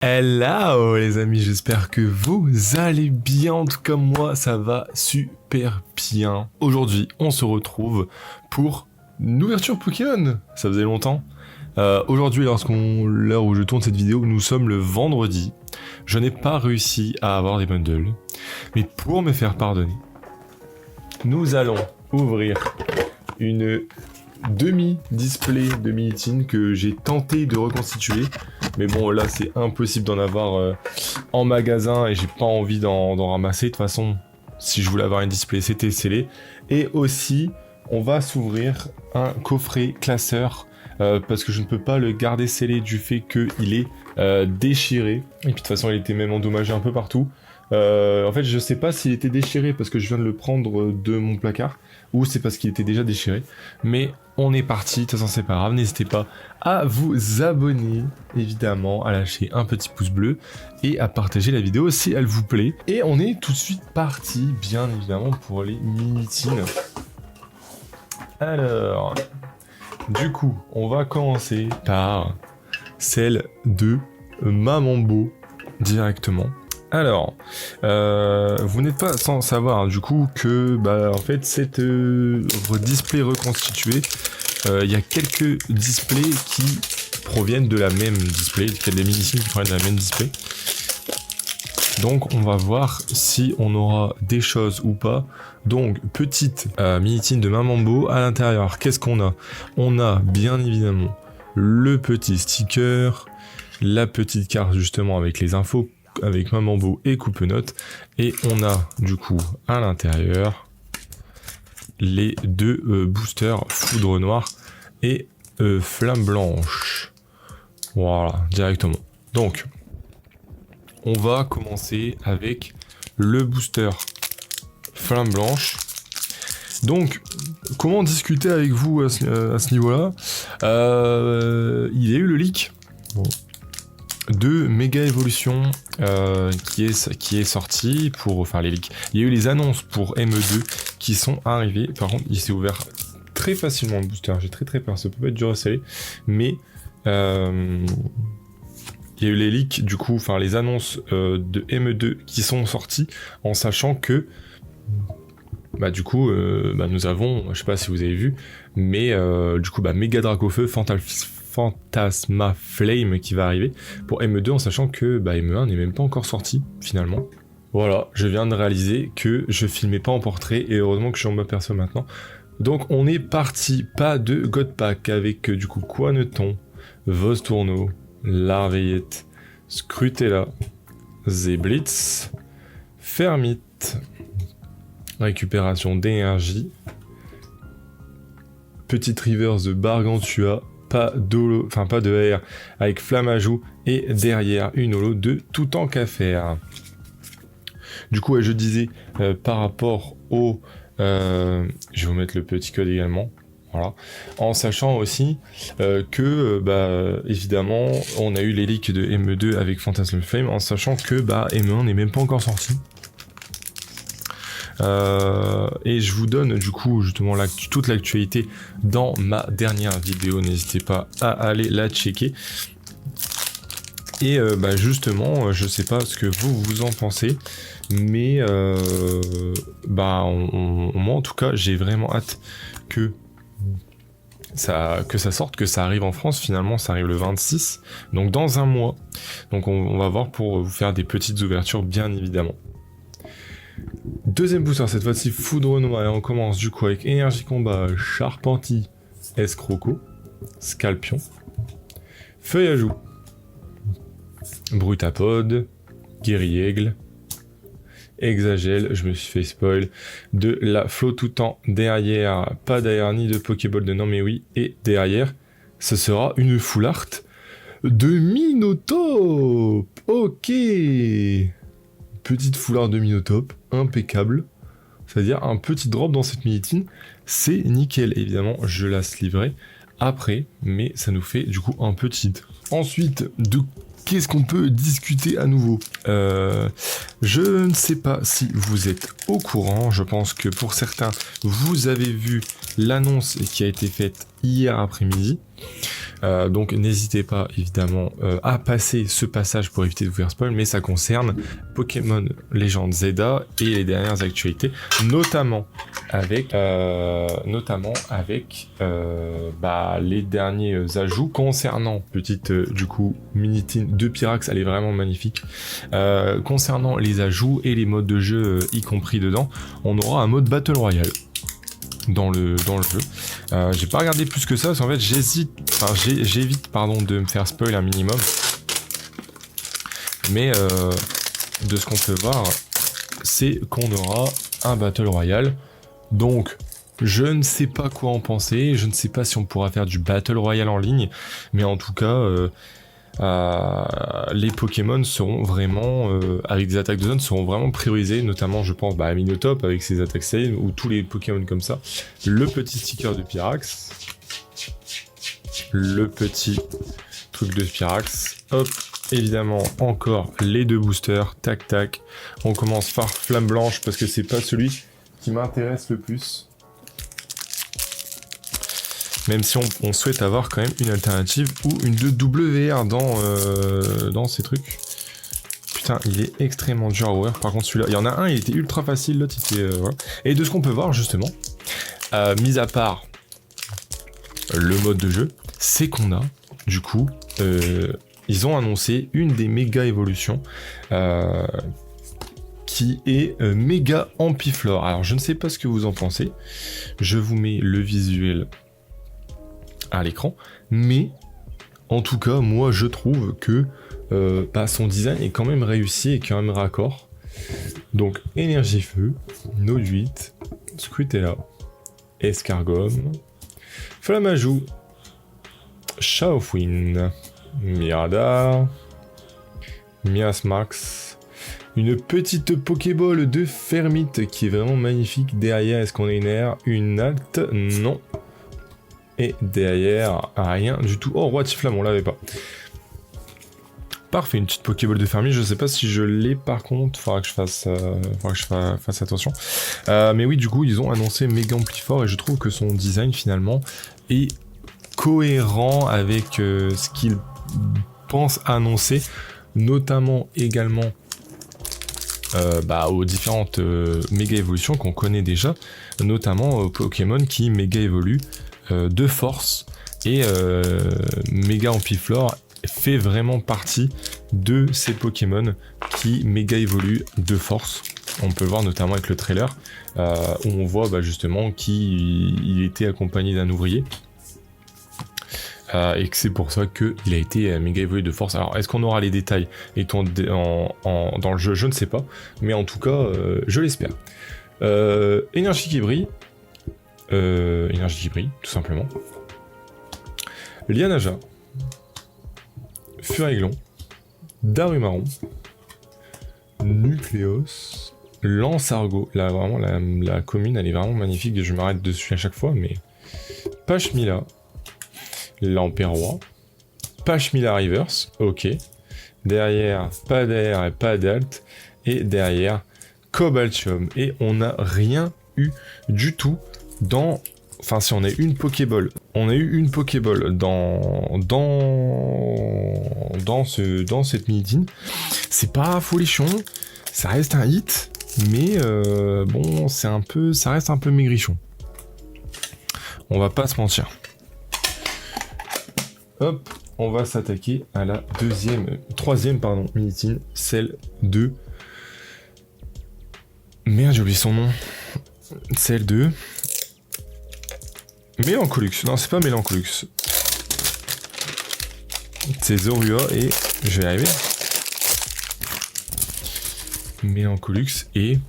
Hello les amis, j'espère que vous allez bien, en tout cas moi ça va super bien. Aujourd'hui on se retrouve pour une ouverture Pokémon, ça faisait longtemps. Aujourd'hui l'heure où je tourne cette vidéo, nous sommes le vendredi. Je n'ai pas réussi à avoir des bundles, mais pour me faire pardonner, nous allons ouvrir une demi-display de Minitin que j'ai tenté de reconstituer. Mais bon, là, c'est impossible d'en avoir en magasin et j'ai pas envie d'en ramasser. De toute façon, si je voulais avoir une display, c'était scellé. Et aussi, on va s'ouvrir un coffret classeur parce que je ne peux pas le garder scellé du fait qu'il est déchiré. Et puis de toute façon, il était même endommagé un peu partout. En fait, je sais pas s'il était déchiré parce que je viens de le prendre de mon placard ou c'est parce qu'il était déjà déchiré. Mais on est parti, de toute façon c'est pas grave, n'hésitez pas à vous abonner, évidemment, à lâcher un petit pouce bleu et à partager la vidéo si elle vous plaît. Et on est tout de suite parti, bien évidemment, pour les Minitines. Alors, du coup, on va commencer par celle de Mamambo directement. Alors, vous n'êtes pas sans savoir du coup que en fait cette display reconstitué, il y a quelques displays qui proviennent de la même display, il y a des Minitines qui proviennent de la même display. Donc on va voir si on aura des choses ou pas. Donc petite Minitine de Mamambo à l'intérieur, qu'est-ce qu'on a? On a bien évidemment le petit sticker, la petite carte justement avec les infos avec Mamambo et Coupe-Note, et on a du coup à l'intérieur les deux boosters Foudre Noire et Flamme Blanche. Voilà, directement. Donc, on va commencer avec le booster Flamme Blanche. Donc, comment discuter avec vous à ce niveau-là? Il y a eu le leak. Bon. De Méga Évolution qui est sorti pour faire les leaks. Il y a eu les annonces pour ME2 qui sont arrivées. Par contre, il s'est ouvert très facilement le booster. J'ai très peur. Ça peut pas être dur à sceller. Mais il y a eu les leaks du coup, enfin les annonces de ME2 qui sont sorties en sachant que du coup nous avons, je sais pas si vous avez vu, mais du coup Méga Dracofeu, Fantasma Flame qui va arriver pour ME2 en sachant que ME1 n'est même pas encore sorti finalement. Voilà, je viens de réaliser que je filmais pas en portrait et heureusement que je suis en m'aperçois maintenant. Donc on est parti, pas de God Pack avec du coup Quaneton, Vostourneau, Larveillette, Scrutella, Zeblitz, Fermite, récupération d'énergie, Petite Reverse de Bargantua, pas de AR avec Flammajou et derrière une holo de tout temps qu'à faire. Du coup, je disais par rapport au... je vais vous mettre le petit code également. Voilà. En sachant aussi que, évidemment, on a eu les leaks de ME2 avec Phantasm Flame, en sachant que ME1 n'est même pas encore sorti. Et je vous donne du coup justement toute l'actualité dans ma dernière vidéo, n'hésitez pas à aller la checker. Et justement, je sais pas ce que vous en pensez, mais moi en tout cas j'ai vraiment hâte que ça sorte, que ça arrive en France. Finalement ça arrive le 26, donc dans un mois. Donc on va voir pour vous faire des petites ouvertures bien évidemment. Deuxième booster, cette fois-ci Foudre Noire, et on commence du coup avec Énergie Combat, Charpenti, Escroco, Scalpion, Feuille à Joue, Brutapode, Guéri-Aigle, Exagel, je me suis fait spoil, de la Flow tout temps, derrière, pas derrière ni de Pokéball de non mais oui, et derrière, ce sera une full art de Minotaur. Ok, petite foulard de Minotaur, impeccable, c'est-à-dire un petit drop dans cette Minitine, c'est nickel. Évidemment, je la livrer après, mais ça nous fait du coup un petit. Ensuite, de qu'est-ce qu'on peut discuter à nouveau? Je ne sais pas si vous êtes au courant, je pense que pour certains, vous avez vu l'annonce qui a été faite hier après-midi. Donc n'hésitez pas évidemment à passer ce passage pour éviter de vous faire spoil, mais ça concerne Pokémon Legends Zelda et les dernières actualités, notamment avec les derniers ajouts concernant petite du coup Minitine de Pyrax, elle est vraiment magnifique. Concernant les ajouts et les modes de jeu y compris dedans, on aura un mode Battle Royale dans le jeu. J'ai pas regardé plus que ça parce qu'en fait j'évite de me faire spoil un minimum, mais de ce qu'on peut voir c'est qu'on aura un Battle Royale. Donc je ne sais pas quoi en penser, je ne sais pas si on pourra faire du Battle Royale en ligne, mais en tout cas les Pokémon seront vraiment, avec des attaques de zone, seront vraiment priorisés, notamment je pense à Minotop avec ses attaques save, ou tous les Pokémon comme ça. Le petit sticker de Pyrax, le petit truc de Pyrax, hop, évidemment encore les 2 boosters, tac tac. On commence par Flamme Blanche parce que c'est pas celui qui m'intéresse le plus. Même si on souhaite avoir quand même une alternative ou une de WR dans ces trucs. Putain, il est extrêmement dur à ouvrir. Par contre, celui-là, il y en a un, il était ultra facile, l'autre, il était... voilà. Et de ce qu'on peut voir, justement, mis à part le mode de jeu, c'est qu'on a, du coup, ils ont annoncé une des méga évolutions qui est méga Ampiflore. Alors, je ne sais pas ce que vous en pensez. Je vous mets le visuel à l'écran, mais en tout cas moi je trouve que son design est quand même réussi et quand même raccord. Donc énergie feu, Node 8, Scrutella, Escargom, Flamajou, Chaofouine, Miradar, Miasmax, une petite Pokéball de Fermite qui est vraiment magnifique. Derrière, est-ce qu'on a une air, une acte? Non. Et derrière, rien du tout. Oh, Roi Tiflam, on l'avait pas. Parfait, une petite Pokéball de Fermi. Je sais pas si je l'ai par contre. Faudra que je fasse attention. Mais oui, du coup, ils ont annoncé Méga Amplifort et je trouve que son design finalement est cohérent avec ce qu'ils pensent annoncer, notamment également aux différentes méga évolutions qu'on connaît déjà, notamment aux Pokémon qui méga évoluent de force, et Méga Ampiflore fait vraiment partie de ces Pokémon qui méga évoluent de force. On peut voir notamment avec le trailer où on voit justement qu'il était accompagné d'un ouvrier et que c'est pour ça qu'il a été méga évolué de force. Alors est-ce qu'on aura les détails étant dans le jeu? Je ne sais pas, mais en tout cas je l'espère. Énergie qui brille, tout simplement. Lianaja, Furaiglon, Darumaron, Nucléos, Lance-Argot. Là, vraiment, la commune, elle est vraiment magnifique et je m'arrête dessus à chaque fois, mais... Pachmila, Lamperroi, Pachmila Reverse, ok. Derrière, pas d'air et pas d'alt. Et derrière, Cobaltium. Et on n'a rien eu du tout dans... Enfin, si on a une Pokéball, on a eu une Pokéball dans cette Minitine. C'est pas folichon, ça reste un hit, mais bon, ça reste un peu maigrichon. On va pas se mentir. Hop, on va s'attaquer à la troisième Minitine, celle de... Merde, j'ai oublié son nom. Celle de... Mélancolux, non c'est pas Mélancolux. C'est Zorua et... Je vais y arriver. Mélancolux et...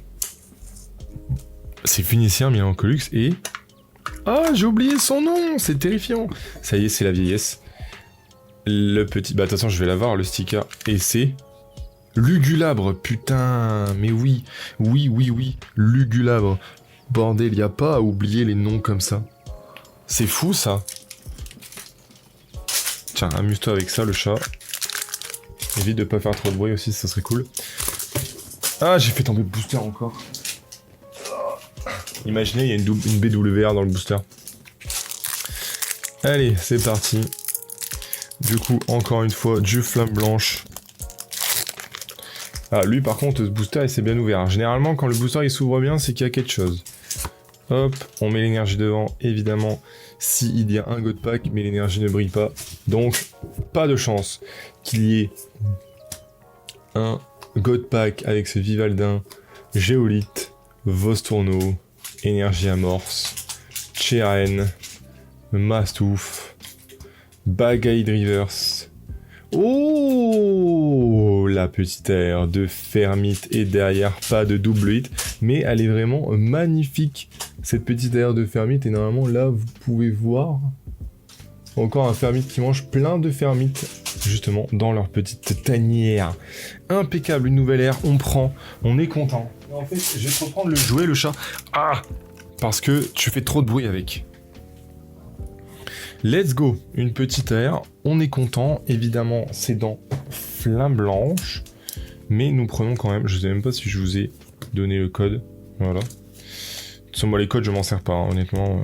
C'est Phénicien, Mélancolux et... Ah, j'ai oublié son nom, c'est terrifiant. Ça y est, c'est la vieillesse. Le petit... Bah de toute façon, je vais l'avoir, le sticker. Et c'est... Lugulabre, putain, mais oui, Lugulabre. Bordel, y a pas à oublier les noms comme ça. C'est fou ça. Tiens, amuse-toi avec ça le chat. Évite de pas faire trop de bruit aussi, ça serait cool. Ah, j'ai fait tomber le booster encore. Imaginez, il y a une BWR dans le booster. Allez, c'est parti. Du coup, encore une fois, du flamme blanche. Ah, lui par contre, ce booster il s'est bien ouvert. Généralement, quand le booster il s'ouvre bien, c'est qu'il y a quelque chose. Hop, on met l'énergie devant, évidemment. S'il y a un God Pack, mais l'énergie ne brille pas. Donc, pas de chance qu'il y ait un God Pack avec ce Vivaldin, Géolite, Vostourneau, Énergie Amorce, Cheren, Mastouf, Bagaille Drivers. Oh, la petite aire de Fermite et derrière pas de double hit, mais elle est vraiment magnifique cette petite aire de Fermite et normalement là vous pouvez voir encore un Fermite qui mange plein de Fermites justement dans leur petite tanière. Impeccable, une nouvelle aire, on prend, on est content. Et en fait je vais te reprendre le jouet le chat. Ah, parce que tu fais trop de bruit avec. Let's go, une petite aire, on est content, évidemment c'est dans Flamme Blanche, mais nous prenons quand même, je sais même pas si je vous ai donné le code, voilà. De toute façon, moi les codes je m'en sers pas, hein, honnêtement.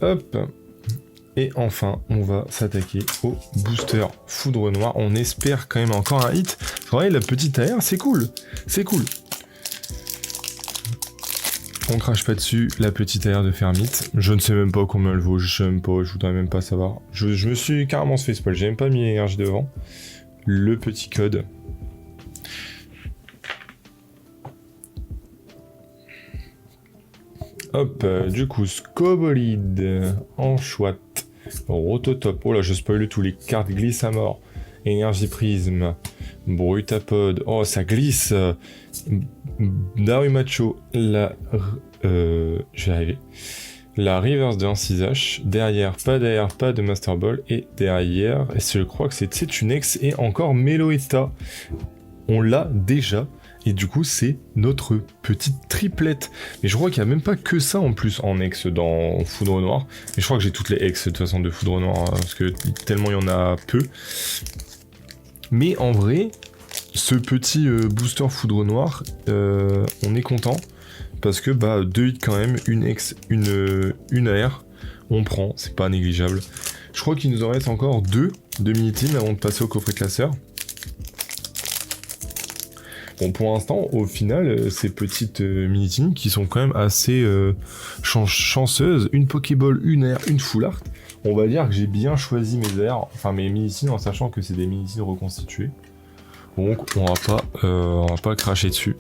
Hop, et enfin on va s'attaquer au booster Foudre Noire, on espère quand même encore un hit. Ouais, la petite aire c'est cool, c'est cool. On crache pas dessus, la petite aire de Fermite. Je ne sais même pas combien elle vaut, je sais même pas, je voudrais même pas savoir. Je me suis carrément fait spoil, j'ai même pas mis l'énergie devant. Le petit code. Hop, du coup, Scobolide, Enchouette, Rototop. Oh là, je spoil tout, les cartes glissent à mort. Énergie Prisme, Brutapod. Oh, ça glisse. Darumacho, je vais arriver. La reverse de 1-6H. Derrière, pas d'air, pas de Master Ball. Et derrière, je crois que c'est Tsetunex et encore Meloetta. On l'a déjà. Et du coup, c'est notre petite triplette. Mais je crois qu'il n'y a même pas que ça en plus en ex dans Foudre Noire. Mais je crois que j'ai toutes les ex de toute façon de Foudre Noire. Parce que tellement il y en a peu. Mais en vrai, ce petit booster Foudre Noire, on est content. Parce que bah 2 hits quand même, une ex, une AR. On prend, c'est pas négligeable. Je crois qu'il nous en reste encore 2 de mini-team avant de passer au coffret classeur. Bon, pour l'instant, au final, ces petites mini-teams qui sont quand même assez chanceuses, une Pokéball, une air, une Full Art, on va dire que j'ai bien choisi mes airs, enfin mes mini-teams en sachant que c'est des mini-teams reconstitués. Donc on va pas cracher dessus.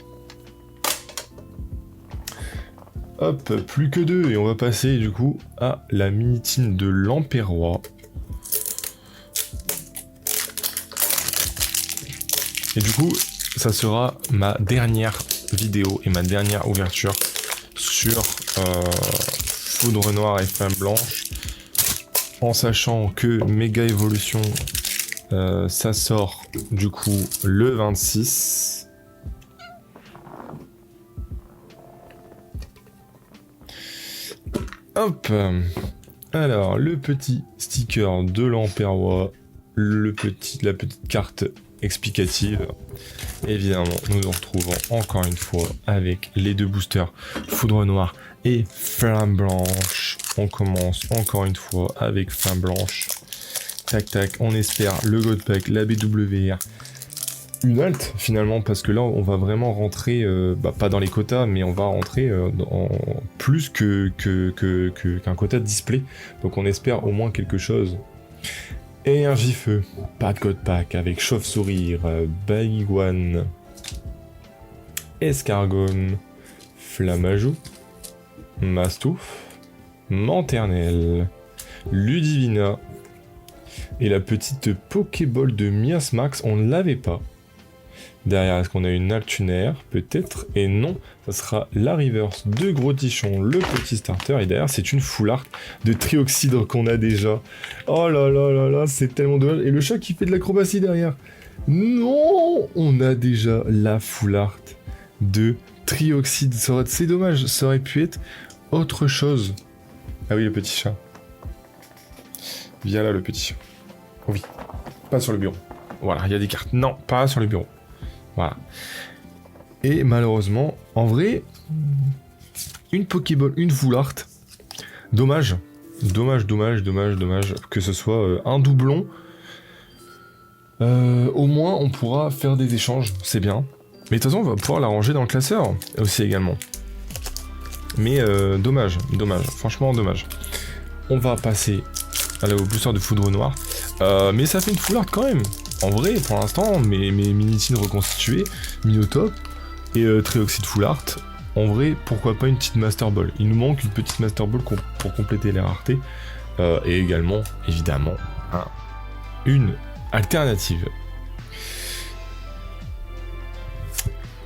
Hop, plus que 2 et on va passer du coup à la mini-team de l'Empérois. Et du coup, ça sera ma dernière vidéo et ma dernière ouverture sur Foudre Noire et Flamme Blanche. En sachant que Méga Évolution, ça sort du coup le 26. Hop. Alors, le petit sticker de l'Empérois, la petite carte explicative. Évidemment, nous nous retrouvons encore une fois avec les 2 boosters Foudre Noire et Flamme Blanche. On commence encore une fois avec Flamme Blanche. Tac tac, on espère le God Pack, la BWR. Une alt finalement, parce que là on va vraiment rentrer, pas dans les quotas, mais on va rentrer en plus qu'un quota de display. Donc on espère au moins quelque chose. Énergie Feu, pas de God Pack avec Chauve-Sourire, Baiguane, Escargone, Flammajou, Mastouf, Manternelle, Ludivina et la petite Pokéball de Miasmax, on ne l'avait pas. Derrière, est-ce qu'on a une Altunaire? Peut-être, et non, ça sera la reverse de Gros Tichon, le petit starter, et derrière, c'est une Full Art de Trioxydre qu'on a déjà. Oh là là là là, c'est tellement dommage. Et le chat qui fait de l'acrobatie derrière. Non, on a déjà la Full Art de Trioxydre. C'est dommage, ça aurait pu être autre chose. Ah oui, le petit chat. Viens là, le petit chat. Oui, pas sur le bureau. Voilà, il y a des cartes. Non, pas sur le bureau. Voilà. Et malheureusement, en vrai, une Pokéball, une Full Art. Dommage que ce soit un doublon. Au moins, on pourra faire des échanges, c'est bien. Mais de toute façon, on va pouvoir la ranger dans le classeur aussi également. Mais dommage, franchement dommage. On va passer au booster de foudre noire. Mais ça fait une full art quand même. En vrai, pour l'instant, mes Minitines reconstituées, Minotop et Trioxide full art. En vrai, pourquoi pas une petite Master Ball. Il nous manque une petite Master Ball pour compléter les raretés. Et également, évidemment, une alternative.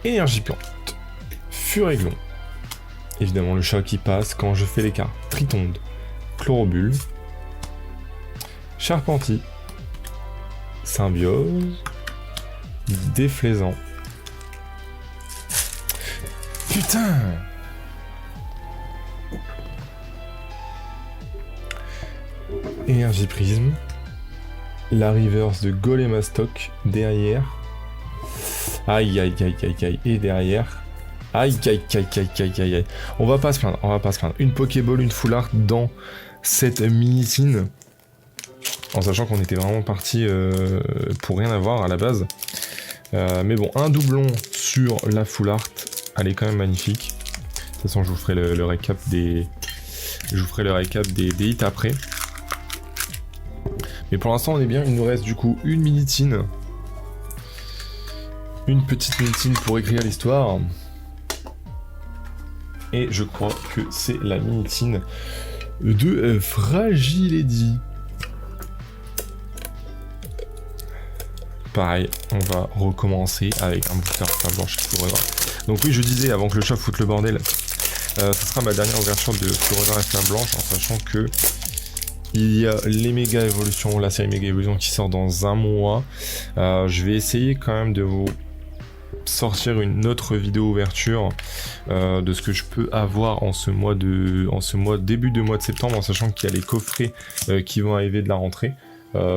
Énergie plante. Furéglon. Évidemment, le chat qui passe quand je fais les cartes. Tritonde. Chlorobule. Charpenti. Symbiose. Déflaisant. Putain! Énergie prisme. La reverse de Golemastoc derrière. Aïe. Et derrière. Aïe. On va pas se plaindre. Une Pokéball, une full art dans cette Minitine. En sachant qu'on était vraiment parti pour rien avoir à la base. Mais bon, un doublon sur la full art. Elle est quand même magnifique. De toute façon, je vous ferai le récap des hits après. Mais pour l'instant, on est bien. Il nous reste du coup une Minitine. Une petite Minitine pour écrire l'histoire. Et je crois que c'est la Minitine de Fragiledy. Pareil, on va recommencer avec un booster flamme blanche et foudre noire. Donc oui, je disais avant que le chat foute le bordel, ce sera ma dernière ouverture de foudre noire et flamme blanche, en sachant que il y a les méga évolutions, la série méga évolution qui sort dans un mois. Je vais essayer quand même de vous sortir une autre vidéo ouverture de ce que je peux avoir en ce mois début de mois de septembre, en sachant qu'il y a les coffrets qui vont arriver de la rentrée.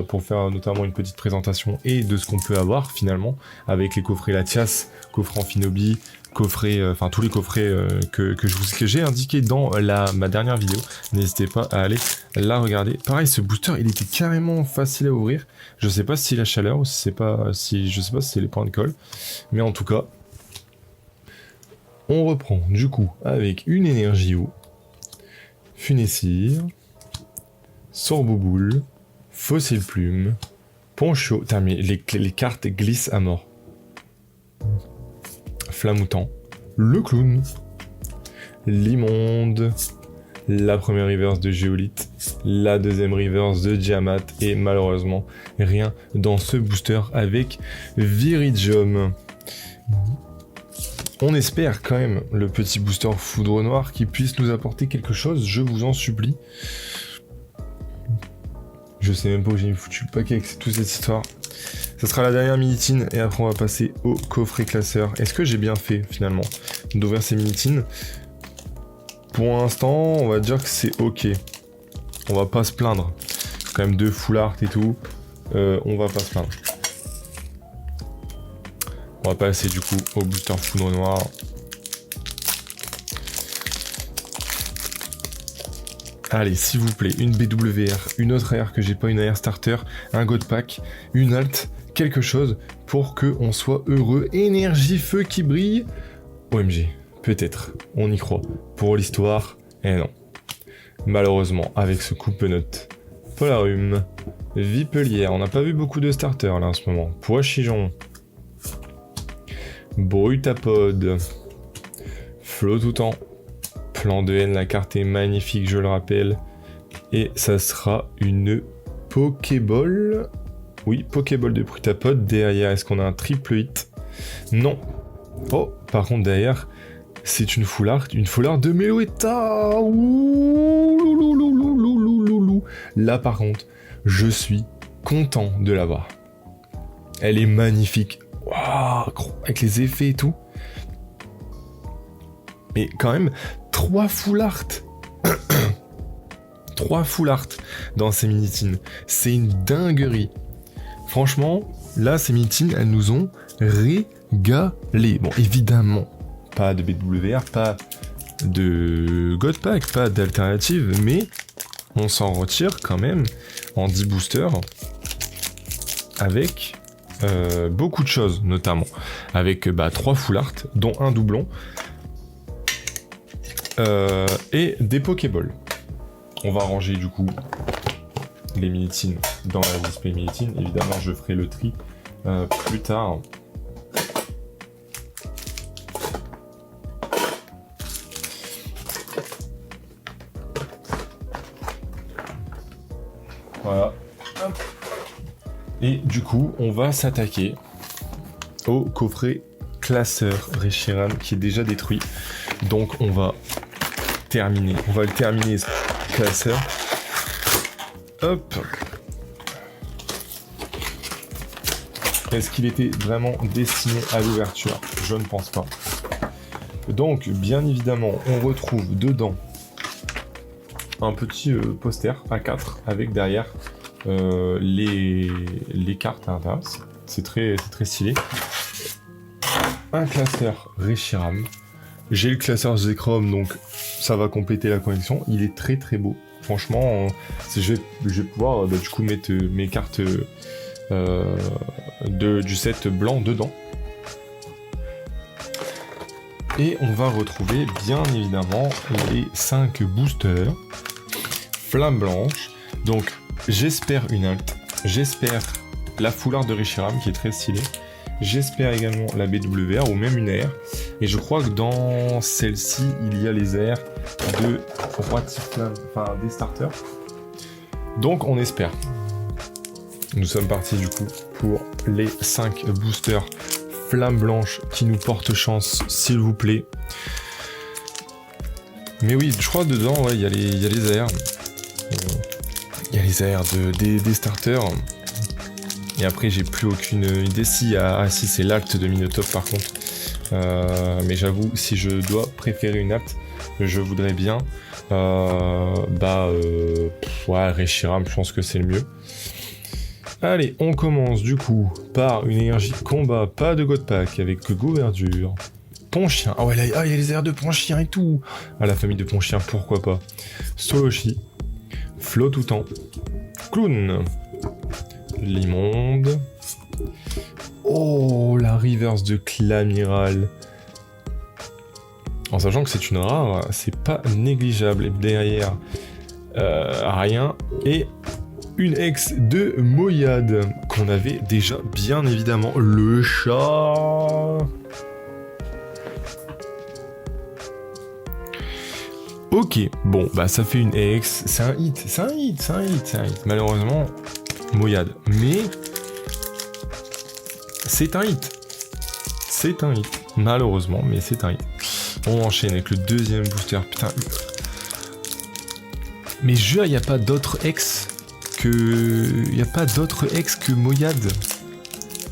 Pour faire notamment une petite présentation et de ce qu'on peut avoir finalement avec les coffrets Latias, coffret Amphinobi, coffret, enfin tous les coffrets que j'ai indiqué dans ma dernière vidéo. N'hésitez pas à aller la regarder. Pareil, ce booster il était carrément facile à ouvrir. Je sais pas si la chaleur ou je sais pas si c'est les points de colle, mais en tout cas on reprend du coup avec une énergie eau, Funessir, Sorbouboule, Fossile Plume, Poncho. Putain, mais les cartes glissent à mort. Flamoutant, le Clown, l'Immonde, la première reverse de Géolite, la deuxième reverse de Diamat, et malheureusement, rien dans ce booster avec Viridium. On espère quand même le petit booster Foudre Noire qui puisse nous apporter quelque chose, je vous en supplie. Je sais même pas où j'ai foutu le paquet avec toute cette histoire. Ça sera la dernière Minitine et après on va passer au coffret classeur. Est-ce que j'ai bien fait finalement d'ouvrir ces Minitines? Pour l'instant, on va dire que c'est ok. On va pas se plaindre. Quand même 2 full art et tout. On va pas se plaindre. On va passer du coup au booster foudre noire. Allez, s'il vous plaît, une BWR, une autre AR que j'ai pas, une AR starter, un God Pack, une alt, quelque chose pour que on soit heureux. Énergie feu qui brille. OMG, peut-être, on y croit. Pour l'histoire, non. Malheureusement, avec ce coupe-note, Polarum, Vipelière, on n'a pas vu beaucoup de starters là en ce moment. Poichijon, Brutapod, Flottoutant. Plan de haine, la carte est magnifique, je le rappelle. Et ça sera une Pokéball. Oui, Pokéball de Brutapod. Derrière, est-ce qu'on a un triple hit? Non. Oh, par contre, derrière, c'est une full art de Meloetta. Là, par contre, je suis content de l'avoir. Elle est magnifique. Wow, avec les effets et tout. Mais quand même, 3 full art. 3 full art dans ces Minitines. C'est une dinguerie. Franchement, là, ces Minitines, elles nous ont régalé. Bon, évidemment, pas de BWR, pas de God Pack, pas d'alternative, mais on s'en retire quand même en 10 boosters avec beaucoup de choses, notamment avec 3 full art, dont un doublon, et des Pokéballs. On va ranger du coup les Minitines dans la display Minitine. Évidemment, je ferai le tri plus tard. Voilà. Et du coup, on va s'attaquer au coffret classeur Reshiram qui est déjà détruit. Donc on va le terminer ce classeur. Hop. Est-ce qu'il était vraiment destiné à l'ouverture? Je ne pense pas. Donc, bien évidemment, on retrouve dedans un petit poster A4 avec derrière les cartes à l'intérieur. C'est très stylé. Un classeur Reshiram. J'ai le classeur Zekrom, donc ça va compléter la collection. Il est très beau. Franchement, je vais pouvoir du coup mettre mes cartes du set blanc dedans. Et on va retrouver bien évidemment les 5 boosters flamme blanche. Donc j'espère une alt, j'espère la full art de Reshiram qui est très stylée, j'espère également la BWR ou même une AR. Et je crois que dans celle-ci il y a les AR de Roi Tiflam, enfin des starters. Donc on espère. Nous sommes partis du coup pour les 5 boosters flamme blanche qui nous portent chance, s'il vous plaît. Mais oui, je crois dedans, ouais, il y a les AR. Il y a les AR des starters. Et après, j'ai plus aucune idée si si c'est l'acte de Minotop par contre. Mais j'avoue, si je dois préférer une acte, je voudrais bien Reshiram, je pense que c'est le mieux. Allez, on commence du coup par une énergie combat, pas de God Pack, avec Gouverdure, Ponchien, ah ouais, là, il y a les airs de Ponchien et tout, ah la famille de Ponchien, pourquoi pas, Soloshi, Flottoutan, Clown, l'immonde, oh la reverse de Clamiral, en sachant que c'est une rare, c'est pas négligeable, et derrière, rien, et une ex de Moyade, qu'on avait déjà bien évidemment, le chat. Ok, bon, bah ça fait une ex, c'est un hit. Malheureusement, Moyade, mais c'est un hit. Malheureusement, mais c'est un hit. On enchaîne avec le deuxième booster, putain. Mais jure, y a pas d'autres ex que Moyade.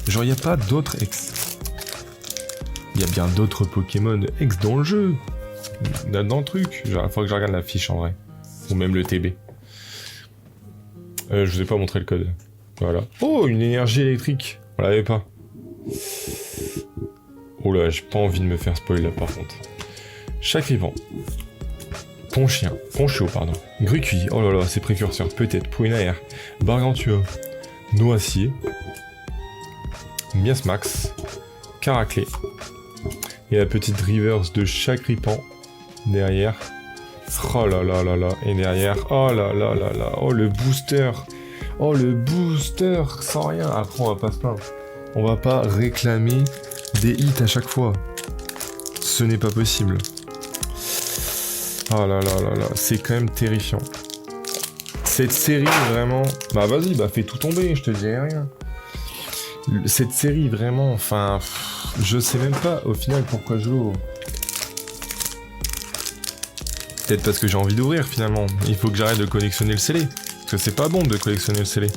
Genre y a pas d'autres ex. Il y a bien d'autres Pokémon ex dans le jeu. Dans le truc. Genre, il faut que je regarde la fiche en vrai. Ou même le TB. Je vous ai pas montré le code. Voilà. Oh, une énergie électrique. On l'avait pas. Oh là, j'ai pas envie de me faire spoil là par contre. Chacrivant. Ponchio, pardon. Grucuit, oh là là, c'est précurseur, peut-être, pour une AR. Bargantua, Noacier, Miasmax, Caraclé, et la petite reverse de Chacripan, derrière. Oh là là là là, et derrière, oh là là là là, oh le booster, sans rien. Après, on va pas se plaindre. On va pas réclamer des hits à chaque fois. Ce n'est pas possible. Oh là là là là, c'est quand même terrifiant. Cette série, vraiment... Bah vas-y, bah fais tout tomber, je te dirai rien. Cette série, vraiment, enfin... Je sais même pas, au final, pourquoi je l'ouvre. Peut-être parce que j'ai envie d'ouvrir, finalement. Il faut que j'arrête de collectionner le scellé. Parce que c'est pas bon de collectionner le scellé.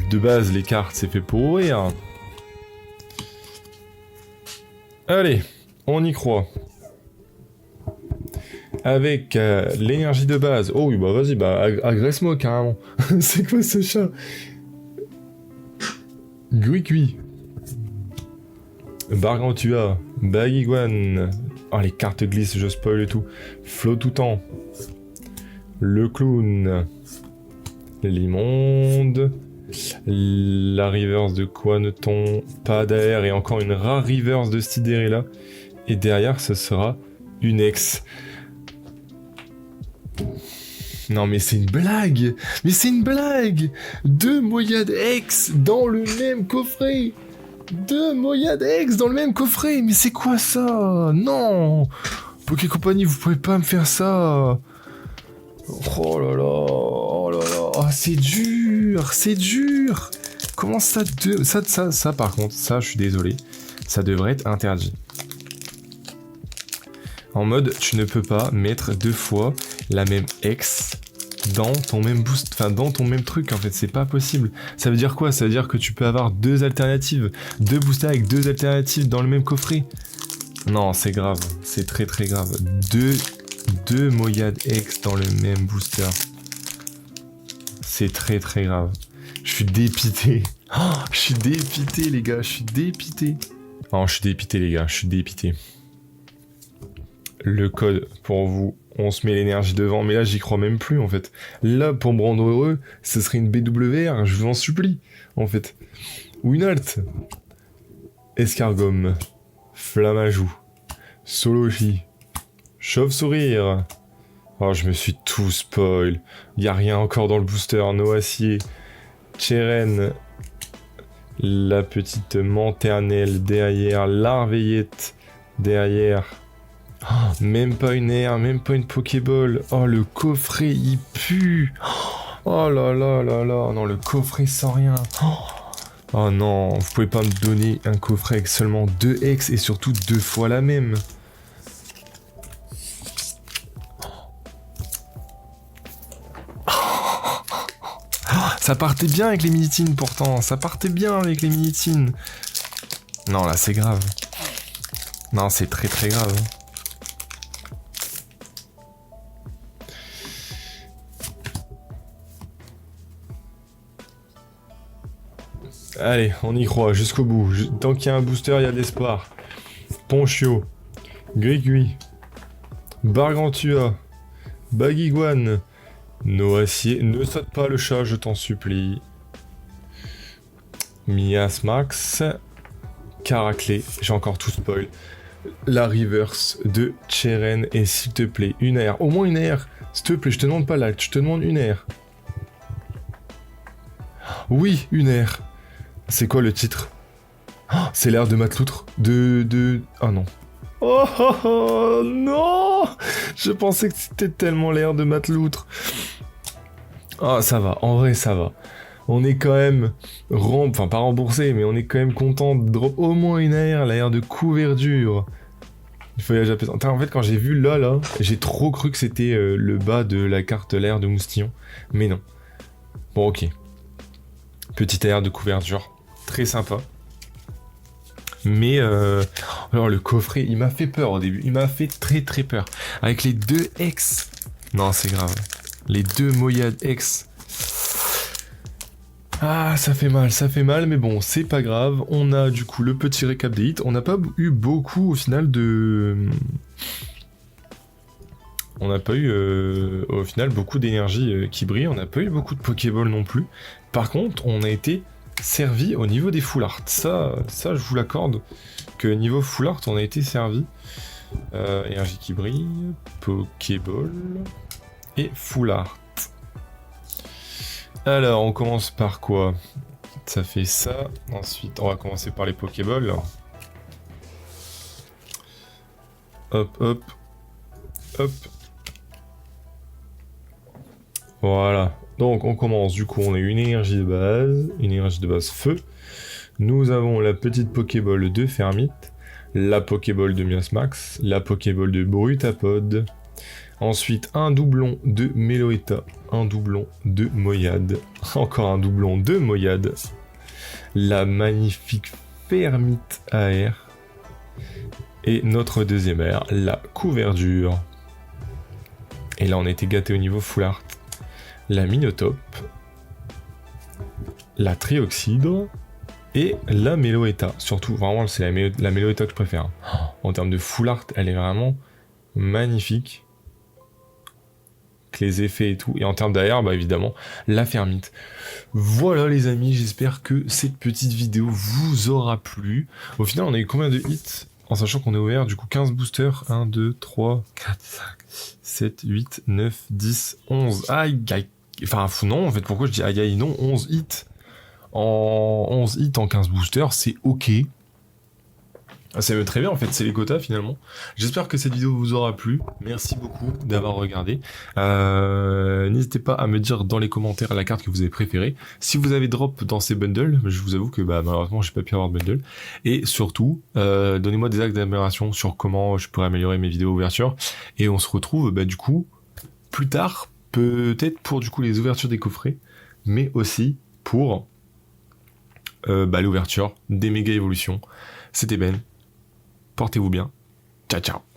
De base, les cartes, c'est fait pour ouvrir. Allez, on y croit. Avec l'énergie de base. Oh oui, bah vas-y, bah agresse-moi carrément. C'est quoi ce chat? Guicui. Bargantua, Bagiguan. Oh, les cartes glissent, je spoil et tout. Flotoutan. Le clown. L'immonde. La reverse de Quaneton. Pas d'air et encore une rare reverse de Sidérella. Et derrière, ce sera une ex. Non mais c'est une blague. Mais c'est une blague. 2 Moyade ex dans le même coffret. 2 Moyade ex dans le même coffret. Mais c'est quoi ça? Non. Poké Company, vous pouvez pas me faire ça. Oh là là. Oh là là. Oh, c'est dur. C'est dur. Comment ça, ça par contre, ça je suis désolé. Ça devrait être interdit. En mode, tu ne peux pas mettre 2 fois la même ex dans ton même boost, enfin dans ton même truc en fait, c'est pas possible. Ça veut dire quoi? Ça veut dire que tu peux avoir 2 alternatives, 2 boosters avec 2 alternatives dans le même coffret. Non, c'est grave, c'est très très grave. 2 Moyade ex dans le même booster. C'est très très grave. Je suis dépité. Oh, je suis dépité les gars, je suis dépité. Oh, je suis dépité les gars, je suis dépité. Le code pour vous, on se met l'énergie devant, mais là j'y crois même plus en fait. Là pour me rendre heureux, ce serait une BWR, je vous en supplie en fait. Ou une alt. Escargome, Flamajou, Solochi, Chauve-sourire. Oh, je me suis tout spoil. Y a rien encore dans le booster. Noacier, Cheren, la petite Manternelle derrière, Larveillette derrière. Oh, même pas une air, même pas une Pokéball. Oh, le coffret, il pue. Oh là là là là. Non, le coffret sans rien. Oh non, vous pouvez pas me donner un coffret avec seulement 2 ex et surtout 2 fois la même. Ça partait bien avec les Minitines pourtant. Ça partait bien avec les Minitines. Non, là, c'est grave. Non, c'est très très grave. Allez, on y croit, jusqu'au bout. Tant qu'il y a un booster, il y a de l'espoir. Ponchio, Grigui, Bargantua, Bagiguan, Noacier, ne saute pas le chat, je t'en supplie. Miasmax, Caraclé, j'ai encore tout spoil. La reverse de Cheren, et s'il te plaît, une air, au moins une air. S'il te plaît, je te demande pas l'acte, je te demande une air. Oui, une air. C'est quoi le titre? Oh, c'est l'air de Matloutre. Ah non. Oh, oh, oh non. Je pensais que c'était tellement l'air de Matloutre. Ah, ça va. En vrai, ça va. On est quand même... Enfin, pas remboursé, mais on est quand même content de drop au moins une air, l'air de Couverture. Il faut y aller apaisant. En fait, quand j'ai vu là, j'ai trop cru que c'était le bas de la carte l'air de Moustillon. Mais non. Bon, ok. Petit air de Couverture. Très sympa. Mais alors le coffret, il m'a fait peur au début. Il m'a fait très très peur. Avec les 2 ex. Non, c'est grave. Les 2 Moyade ex. Ah, ça fait mal, mais bon, c'est pas grave. On a du coup le petit récap des hits. On n'a pas eu beaucoup au final de... On n'a pas eu au final beaucoup d'énergie qui brille. On n'a pas eu beaucoup de Pokéball non plus. Par contre, on a été servi au niveau des full art. Ça je vous l'accorde, que niveau full art, on a été servi. Énergie qui brille, Pokéball et full art. Alors, on commence par quoi? Ça fait ça. Ensuite, on va commencer par les Pokéball. Hop, hop, hop. Voilà. Donc on commence, du coup on a une énergie de base feu. Nous avons la petite Pokéball de Fermite, la Pokéball de Miasmax, la Pokéball de Brutapod. Ensuite un doublon de Meloetta, un doublon de Moyade, encore un doublon de Moyade, la magnifique Fermite AR, et notre deuxième air, la Couverture. Et là on était gâté au niveau full art. La Minotape, la Trioxydre, Et la Meloetta, surtout, vraiment, c'est la Meloetta que je préfère. En termes de full art, elle est vraiment magnifique. Avec les effets et tout. Et en termes d'AR, bah évidemment, la Fermite. Voilà les amis, j'espère que cette petite vidéo vous aura plu. Au final, on a eu combien de hits? En sachant qu'on est ouvert, du coup, 15 boosters. 1, 2, 3, 4, 5, 7, 8, 9, 10, 11. Aïe, aïe. Enfin, non, en fait, pourquoi je dis aïe, aïe, non, 11 hits. En 11 hits en 15 boosters, c'est ok. Ça veut très bien en fait, c'est les quotas finalement. J'espère que cette vidéo vous aura plu. Merci beaucoup d'avoir regardé. N'hésitez pas à me dire dans les commentaires la carte que vous avez préférée. Si vous avez drop dans ces bundles, je vous avoue que malheureusement j'ai pas pu avoir de bundle. Et surtout, donnez-moi des axes d'amélioration sur comment je pourrais améliorer mes vidéos ouvertures. Et on se retrouve du coup plus tard, peut-être pour du coup les ouvertures des coffrets, mais aussi pour l'ouverture des méga évolutions. C'était Ben. Portez-vous bien. Ciao, ciao.